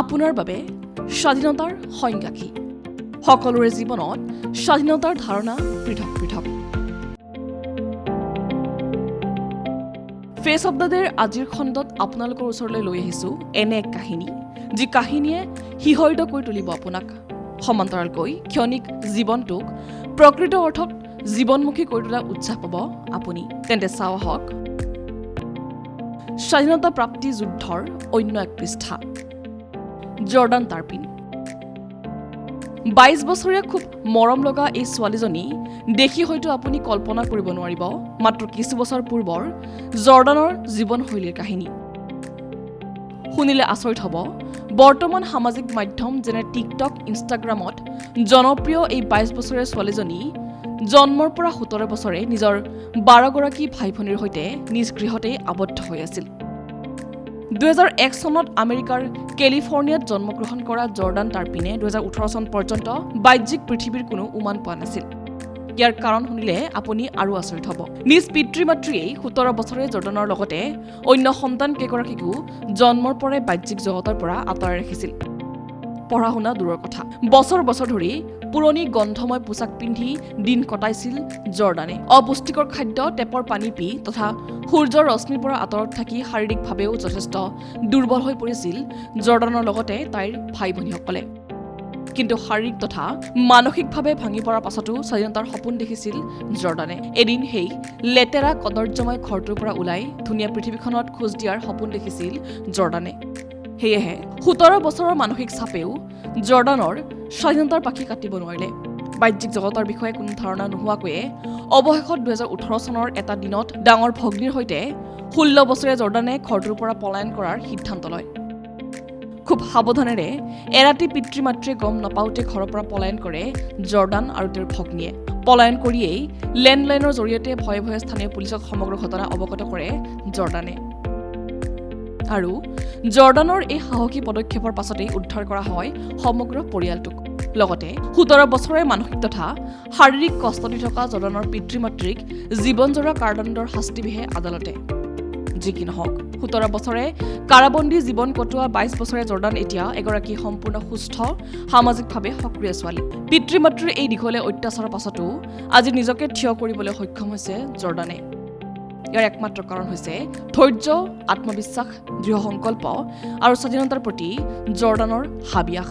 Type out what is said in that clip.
আপোনাৰ বাবে স্বাধীনতাৰ সংজ্ঞাকি সকলোৰে জীৱনত স্বাধীনতাৰ ধাৰণা পৃথক পৃথক ফেচ অফ দ্য ডেৰ আজিৰ খণ্ডত আপোনালোকৰ ওচৰলৈ লৈ আহিছোঁ এনে এক কাহিনী যি কাহিনীয়ে শিহৰিত কৰি তুলিব আপোনাক সমান্তৰালকৈ ক্ষণিক জীৱনটোক প্ৰকৃত অৰ্থত জীৱনমুখী কৰি তোলা উৎসাহ পাব আপুনি তেন্তে চাওঁ আহক স্বাধীনতা প্ৰাপ্তি যুদ্ধৰ অন্য এক পৃষ্ঠা জৰ্ডান টাৰ্পিন ২২ বছৰীয়া খুব মৰম লগা এই ছোৱালীজনী দেখি হয়তো আপুনি কল্পনা কৰিব নোৱাৰিব মাত্ৰ কিছু বছৰ পূৰ্বৰ জৰ্ডানৰ জীৱনশৈলীৰ কাহিনী শুনিলে আচৰিত হ'ব বৰ্তমান সামাজিক মাধ্যম যেনে টিকটক ইনষ্টাগ্ৰামত জনপ্ৰিয় এই ২২ বছৰীয়া ছোৱালীজনী জন্মৰ পৰা ১৭ বছৰে নিজৰ ১২গৰাকী ভাই ভনীৰ সৈতে নিজ গৃহতেই আবদ্ধ হৈ আছিল ২০০১ চনত আমেৰিকাৰ কেলিফৰ্ণিয়াত জন্মগ্ৰহণ কৰা জৰ্ডান টাৰ্পিনে ২০১৮ চন পৰ্যন্ত বাহ্যিক পৃথিৱীৰ কোনো উমান পোৱা নাছিল ইয়াৰ কাৰণ শুনিলে আপুনি আৰু আচৰিত হ'ব নিজ পিতৃ মাতৃয়েই ১৭ বছৰে জৰ্ডানৰ লগতে অন্য সন্তান কেইগৰাকীকো জন্মৰ পৰাই বাহ্যিক জগতৰ পৰা আঁতৰাই ৰাখিছিল পঢ়া শুনা দূৰৰ কথা বছৰ বছৰ ধৰি পুৰণি গন্ধময় পোছাক পিন্ধি দিন কটাইছিল জৰ্ডানে অপুষ্টিকৰ খাদ্য টেপৰ পানী পি তথা সূৰ্যৰ ৰশ্মিৰ পৰা আঁতৰত থাকি শাৰীৰিকভাৱেও যথেষ্ট দুৰ্বল হৈ পৰিছিল জৰ্ডানৰ লগতে তাইৰ ভাই ভনীসকলে কিন্তু শাৰীৰিক তথা মানসিকভাৱে ভাঙি পৰাৰ পাছতো স্বাধীনতাৰ সপোন দেখিছিল জৰ্ডানে এদিন সেই লেতেৰা কদৰ্যময় ঘৰটোৰ পৰা ওলাই ধুনীয়া পৃথিৱীখনত খোজ দিয়াৰ সপোন দেখিছিল জৰ্ডানে সেয়েহে ১৭ বছৰৰ মানসিক চাপেও জৰ্ডানৰ স্বাধীনতাৰ পাখি কাটিব নোৱাৰিলে বাহ্যিক জগতৰ বিষয়ে কোনো ধাৰণা নোহোৱাকৈয়ে অৱশেষত ২০১৮ চনৰ এটা দিনত ডাঙৰ ভগ্নীৰ সৈতে ১৬ বছৰীয়া জৰ্ডানে ঘৰটোৰ পৰা পলায়ন কৰাৰ সিদ্ধান্ত লয় খুব সাৱধানেৰে এৰাতি পিতৃ মাতৃয়ে গম নাপাওঁতে ঘৰৰ পৰা পলায়ন কৰে জৰ্ডান আৰু তেওঁৰ ভগ্নীয়ে পলায়ন কৰিয়েই লেণ্ডলাইনৰ জৰিয়তে ভয়ে ভয়ে স্থানীয় পুলিচক সমগ্ৰ ঘটনা অৱগত কৰে জৰ্ডানে আৰু জৰ্ডানৰ এই সাহসী পদক্ষেপৰ পাছতেই উদ্ধাৰ কৰা হয় সমগ্ৰ পৰিয়ালটোক লগতে ১৭ বছৰে মানসিক তথা শাৰীৰিক কষ্ট দি থকা জৰ্ডানৰ পিতৃ মাতৃক জীৱনজোৰা কাৰাদণ্ডৰ শাস্তি বিহে আদালতে যি কি নহওক ১৭ বছৰে কাৰাবন্দী জীৱন কটোৱা ২২ বছৰীয়া জৰ্ডান এতিয়া এগৰাকী সম্পূৰ্ণ সুস্থ সামাজিকভাৱে সক্ৰিয় ছোৱালী পিতৃ মাতৃৰ এই দীঘলীয়া অত্যাচাৰৰ পাছতো আজি নিজকে থিয় কৰিবলৈ সক্ষম হৈছে জৰ্ডানে ইয়াৰ একমাত্ৰ কাৰণ হৈছে ধৈৰ্য আত্মবিশ্বাস দৃঢ় সংকল্প আৰু স্বাধীনতাৰ প্ৰতি জৰ্ডানৰ হাবিয়াস